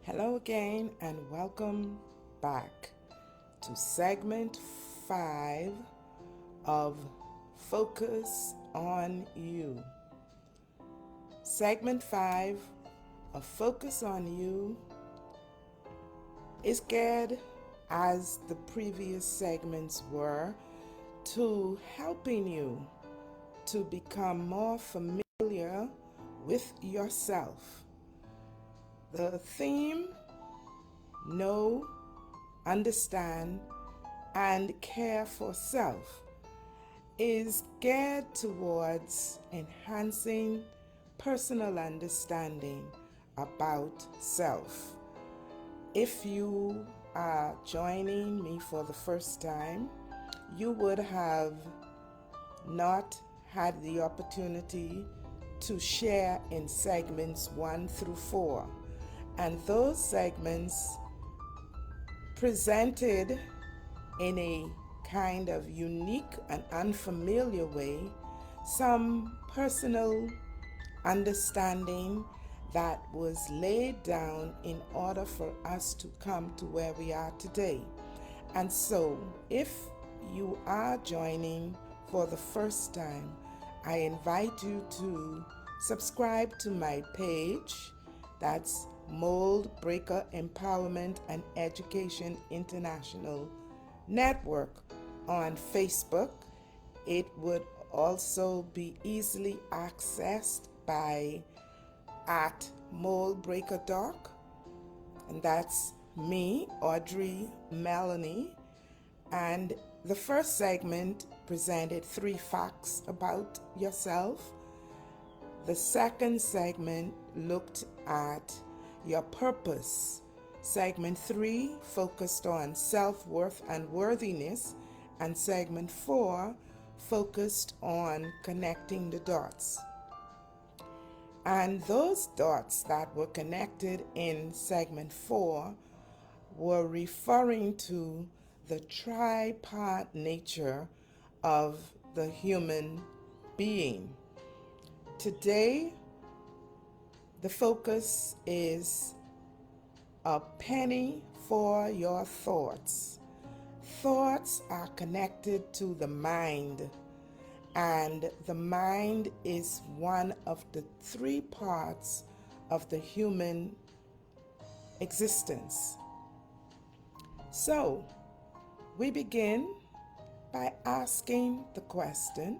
Hello again, and welcome back to segment 5 of Focus on You. Segment 5 of Focus on You is geared, as the previous segments were, to helping you to become more familiar with yourself. The theme: know, understand, and care for self is geared towards enhancing personal understanding about self. If you are joining me for the first time, you would have not had the opportunity to share in segments 1 through 4. And those segments presented in a kind of unique and unfamiliar way some personal understanding that was laid down in order for us to come to where we are today. And so, if you are joining for the first time, I invite you to subscribe to my page. That's Mould Breaker Empowerment and Education International Network on Facebook. It would also be easily accessed by at Mould Breaker Doc, and that's me, Audrey Mellayne. And the first segment presented 3 facts about yourself. The second segment looked at your purpose. Segment 3 focused on self-worth and worthiness, and segment 4 focused on connecting the dots. And those dots that were connected in segment 4 were referring to the tripart nature of the human being. Today, the focus is a penny for your thoughts. Thoughts are connected to the mind, and the mind is one of the 3 parts of the human existence. So, we begin by asking the question,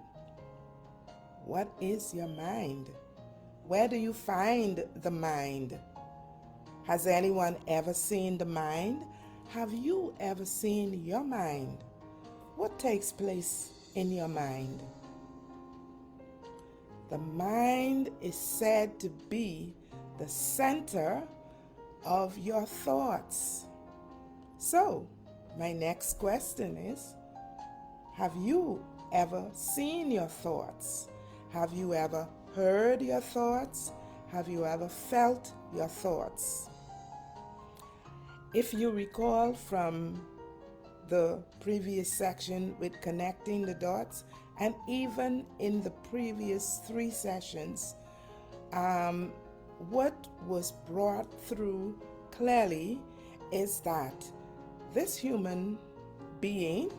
what is your mind? Where do you find the mind? Has anyone ever seen the mind? Have you ever seen your mind? What takes place in your mind? The mind is said to be the center of your thoughts. So, my next question is, have you ever seen your thoughts? Have you ever heard your thoughts? Have you ever felt your thoughts? If you recall from the previous section with connecting the dots, and even in the previous 3 sessions, what was brought through clearly is that this human being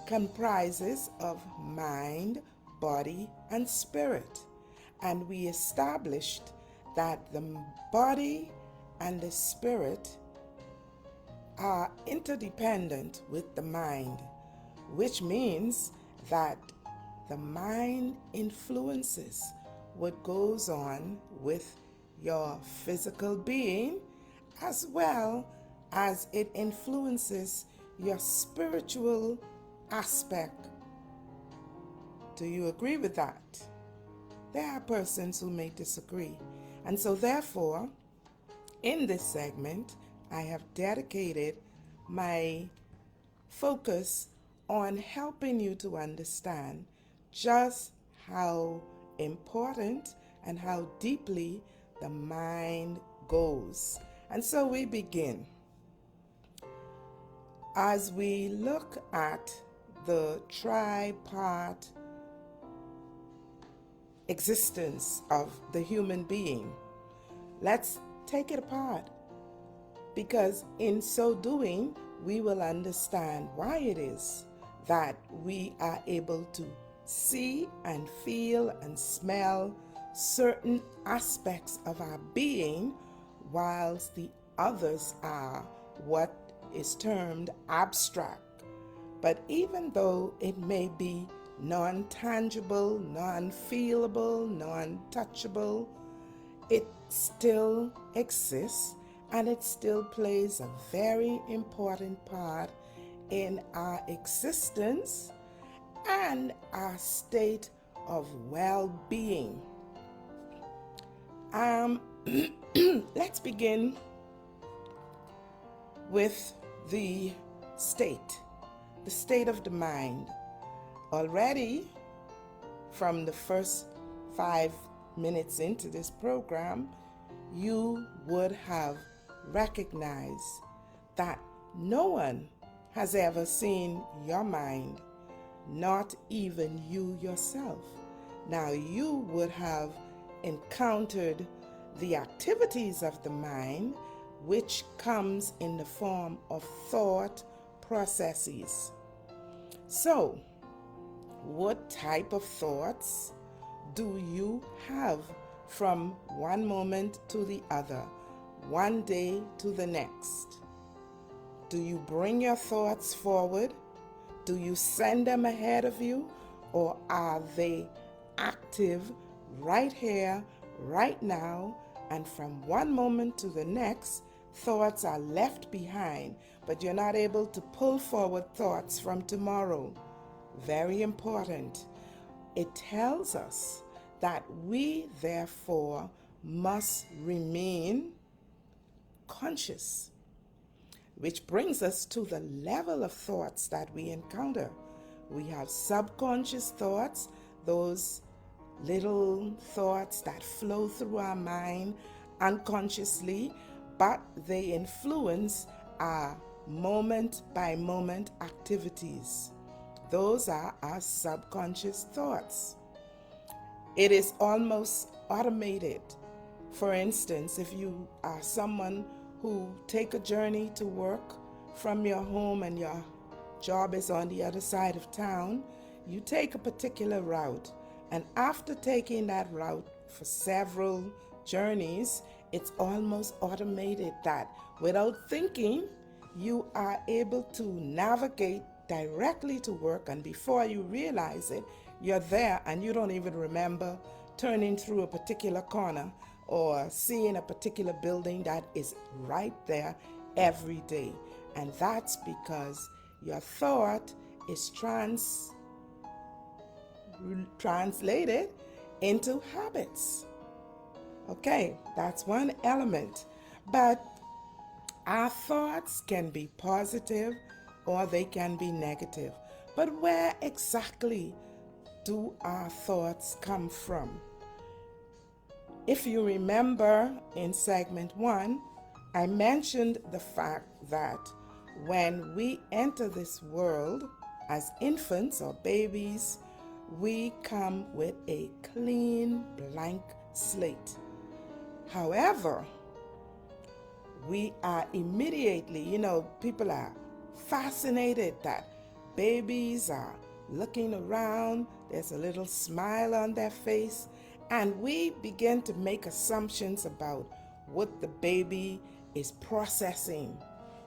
comprises of mind, body, and spirit. And we established that the body and the spirit are interdependent with the mind, which means that the mind influences what goes on with your physical being, as well as it influences your spiritual aspect. Do you agree with that? There are persons who may disagree. And so therefore, in this segment, I have dedicated my focus on helping you to understand just how important and how deeply the mind goes. And so we begin. As we look at the tripart existence of the human being, let's take it apart, because in so doing, we will understand why it is that we are able to see and feel and smell certain aspects of our being, whilst the others are what is termed abstract. But even though it may be non-tangible, non-feelable, non-touchable, it still exists, and it still plays a very important part in our existence and our state of well-being. Let's begin with the state of the mind. Already, from the first 5 minutes into this program, you would have recognized that no one has ever seen your mind, not even you yourself. Now, you would have encountered the activities of the mind, which comes in the form of thought processes. So, what type of thoughts do you have from one moment to the other, one day to the next? Do you bring your thoughts forward? Do you send them ahead of you? Or are they active right here, right now, and from one moment to the next, thoughts are left behind, but you're not able to pull forward thoughts from tomorrow? Very important. It tells us that we therefore must remain conscious, which brings us to the level of thoughts that we encounter. We have subconscious thoughts, those little thoughts that flow through our mind unconsciously, but they influence our moment by moment activities. Those are our subconscious thoughts. It is almost automated. For instance, if you are someone who take a journey to work from your home and your job is on the other side of town, you take a particular route. And after taking that route for several journeys, it's almost automated that without thinking, you are able to navigate directly to work, and before you realize it, you're there and you don't even remember turning through a particular corner or seeing a particular building that is right there every day. And that's because your thought is translated into habits. Okay, that's one element. But our thoughts can be positive or they can be negative. But where exactly do our thoughts come from? If you remember in segment 1, I mentioned the fact that when we enter this world as infants or babies, we come with a clean, blank slate. However, we are immediately, people are fascinated that babies are looking around, there's a little smile on their face, and we begin to make assumptions about what the baby is processing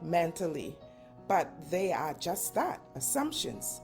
mentally. But they are just that, assumptions.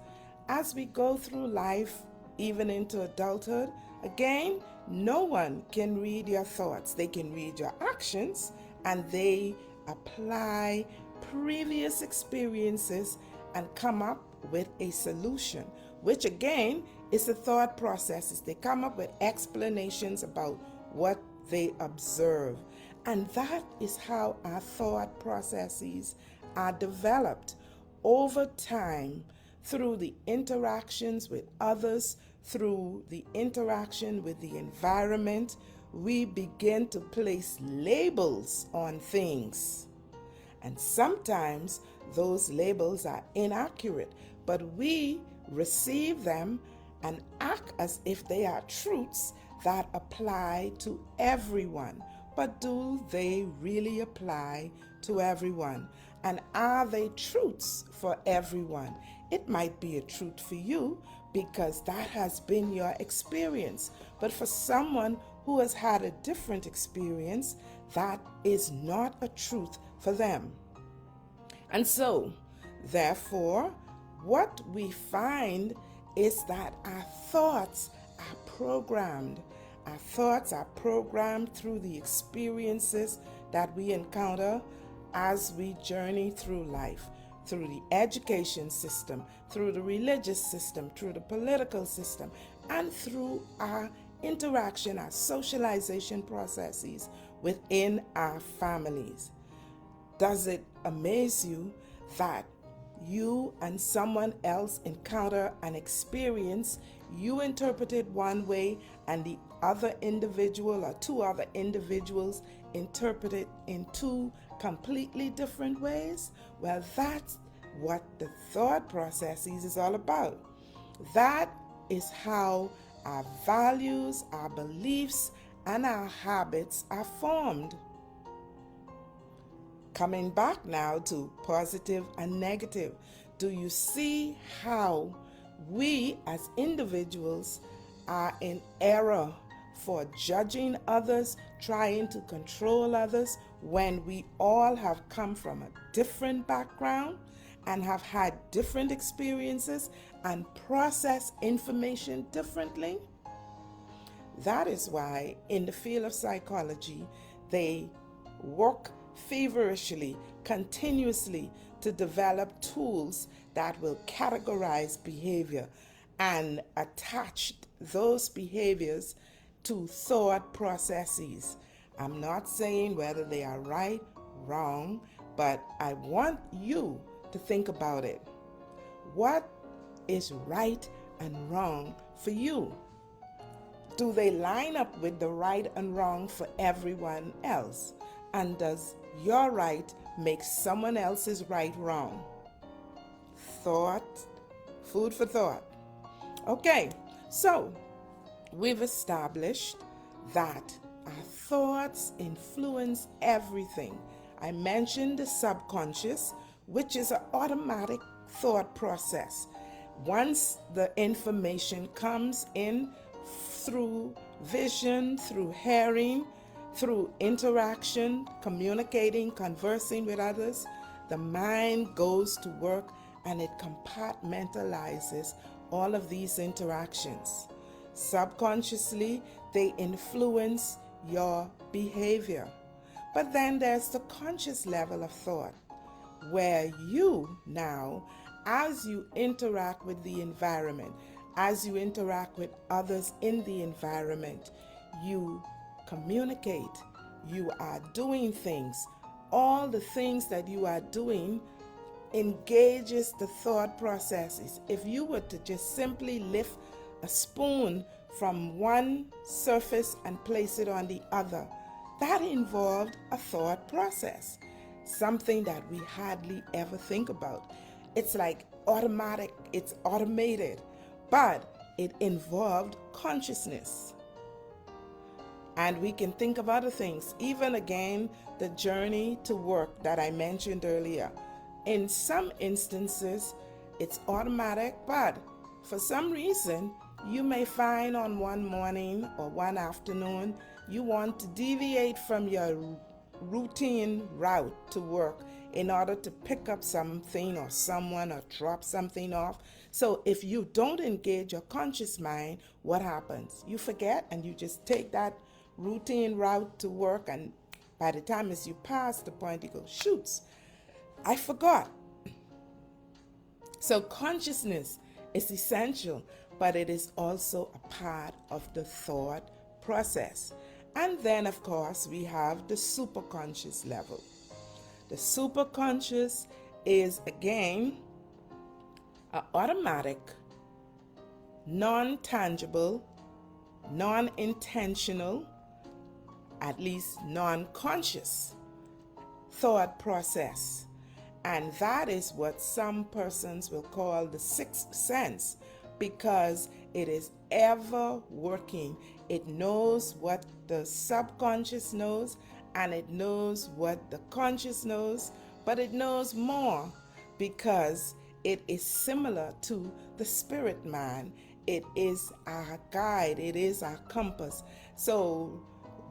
As we go through life, even into adulthood, again, no one can read your thoughts. They can read your actions, and they apply previous experiences and come up with a solution, which again is the thought processes. They come up with explanations about what they observe. And that is how our thought processes are developed over time through the interactions with others, through the interaction with the environment. We begin to place labels on things. And sometimes those labels are inaccurate, but we receive them and act as if they are truths that apply to everyone. but do they really apply to everyone? And are they truths for everyone? It might be a truth for you because that has been your experience. But for someone who has had a different experience, that is not a truth for them. And so, therefore, what we find is that our thoughts are programmed. Our thoughts are programmed through the experiences that we encounter as we journey through life, through the education system, through the religious system, through the political system, and through our interaction, our socialization processes within our families. Does it amaze you that you and someone else encounter an experience, you interpret it one way, and the other individual or two other individuals interpret it in two completely different ways? Well, that's what the thought processes is all about. That is how our values, our beliefs, and our habits are formed. Coming back now to positive and negative, do you see how we as individuals are in error for judging others, trying to control others, when we all have come from a different background and have had different experiences and process information differently? That is why in the field of psychology, they work feverishly, continuously to develop tools that will categorize behavior and attach those behaviors to thought processes. I'm not saying whether they are right, wrong, but I want you to think about it. What is right and wrong for you? Do they line up with the right and wrong for everyone else? And does your right make someone else's right wrong? Thought, food for thought. Okay, so we've established that our thoughts influence everything. I mentioned the subconscious, which is an automatic thought process. Once the information comes in through vision, through hearing, through interaction, communicating, conversing with others, the mind goes to work and it compartmentalizes all of these interactions. Subconsciously, they influence your behavior. But then there's the conscious level of thought, where you now, as you interact with the environment, as you interact with others in the environment, you communicate, you are doing things. All the things that you are doing engages the thought processes. If you were to just simply lift a spoon from one surface and place it on the other, that involved a thought process, something that we hardly ever think about. It's like automatic, it's automated, but it involved consciousness. And we can think of other things, even again, the journey to work that I mentioned earlier. In some instances, it's automatic, but for some reason, you may find on one morning or one afternoon, you want to deviate from your routine route to work in order to pick up something or someone or drop something off. So if you don't engage your conscious mind, what happens? You forget and you just take that routine route to work, and by the time as you pass the point, you go, shoots, I forgot. So consciousness is essential, but it is also a part of the thought process. And then, of course, we have the superconscious level. The superconscious is, again, an automatic, non-tangible, non-intentional, at least non-conscious thought process. And that is what some persons will call the sixth sense, because it is ever working, It knows what the subconscious knows, and it knows what the conscious knows, but it knows more because it is similar to the spirit man. It is our guide, it is our compass. So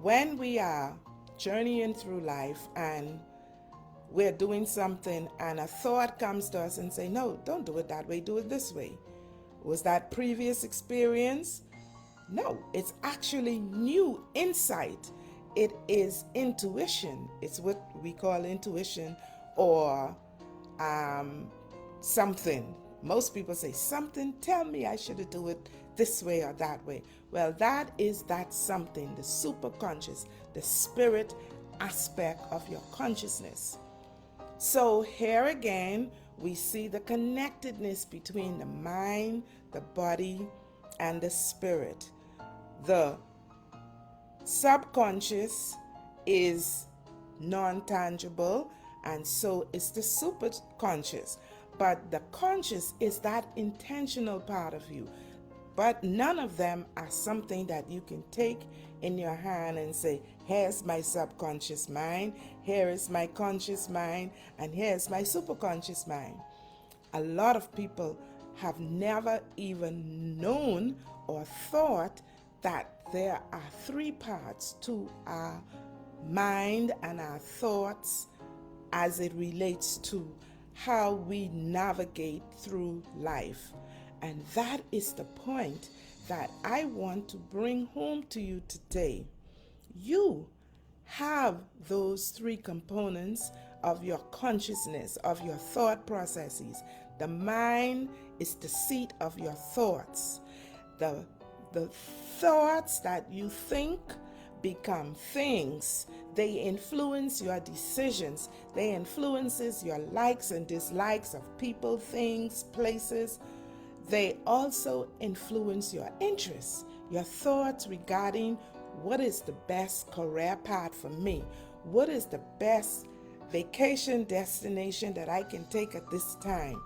when we are journeying through life and we're doing something and a thought comes to us and say, no, don't do it that way, do it this way. Was that previous experience? No, it's actually new insight. It is intuition. It's what we call intuition, or something. Most people say, something tell me I should do it this way or that way. Well, that is that something, the superconscious, the spirit aspect of your consciousness. So here again, we see the connectedness between the mind, the body, and the spirit. The subconscious is non-tangible, and so is the superconscious. But the conscious is that intentional part of you. But none of them are something that you can take in your hand and say, here's my subconscious mind, here is my conscious mind, and here's my superconscious mind. A lot of people have never even known or thought that there are three parts to our mind and our thoughts as it relates to how we navigate through life. And that is the point that I want to bring home to you today. You have those three components of your consciousness, of your thought processes. The mind is the seat of your thoughts. The thoughts that you think become things. They influence your decisions. They influences your likes and dislikes of people, things, places. They also influence your interests, your thoughts regarding what is the best career path for me, what is the best vacation destination that I can take at this time.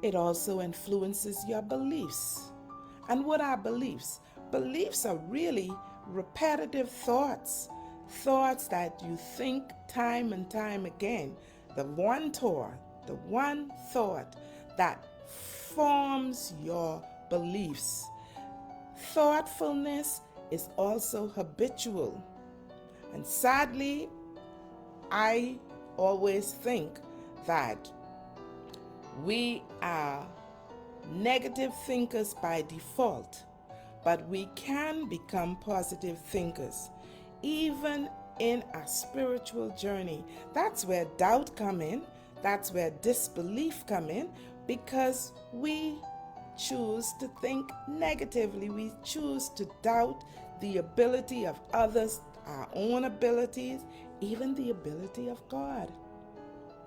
It also influences your beliefs. And what are beliefs? Beliefs are really repetitive thoughts, thoughts that you think time and time again. The one thought that forms your beliefs. Thoughtfulness is also habitual. And sadly, I always think that we are negative thinkers by default, but we can become positive thinkers even in a spiritual journey. That's where doubt come in, that's where disbelief come in, because we choose to think negatively. We choose to doubt the ability of others, our own abilities, even the ability of God.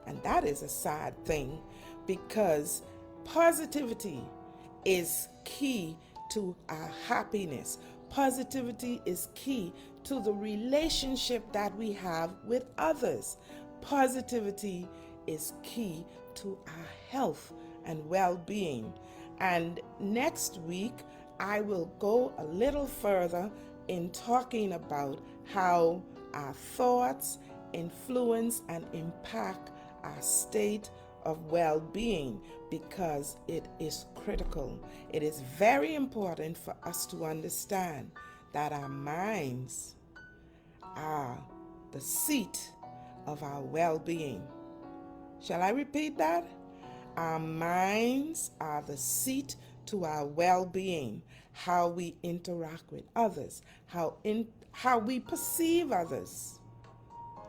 And that is a sad thing, because positivity is key to our happiness. Positivity is key to the relationship that we have with others. Positivity is key to our health and well-being. And next week, I will go a little further in talking about how our thoughts influence and impact our state of well-being, because it is critical. It is very important for us to understand that our minds are the seat of our well-being. Shall I repeat that? Our minds are the seat to our well-being, how we interact with others, how we perceive others,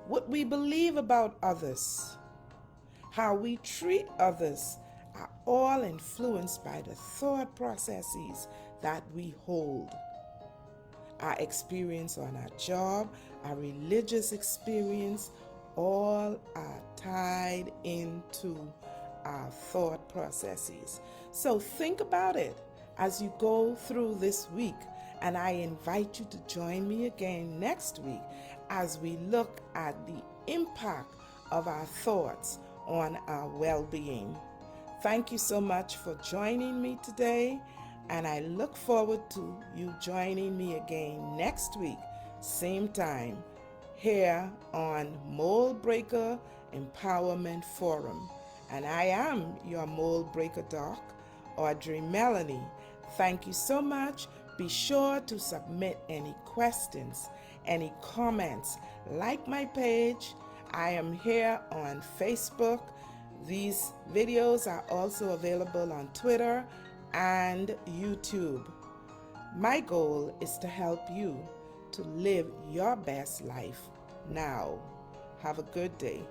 what we believe about others, how we treat others, are all influenced by the thought processes that we hold. Our experience on our job, our religious experience, all are tied into our thought processes. So think about it as you go through this week, and I invite you to join me again next week as we look at the impact of our thoughts on our well-being. Thank you so much for joining me today, and I look forward to you joining me again next week, same time, here on Mould Breaker Empowerment Forum. And I am your Mould Breaker Doc, Audrey Mellayne. Thank you so much. Be sure to submit any questions, any comments. Like my page. I am here on Facebook. These videos are also available on Twitter and YouTube. My goal is to help you to live your best life now. Have a good day.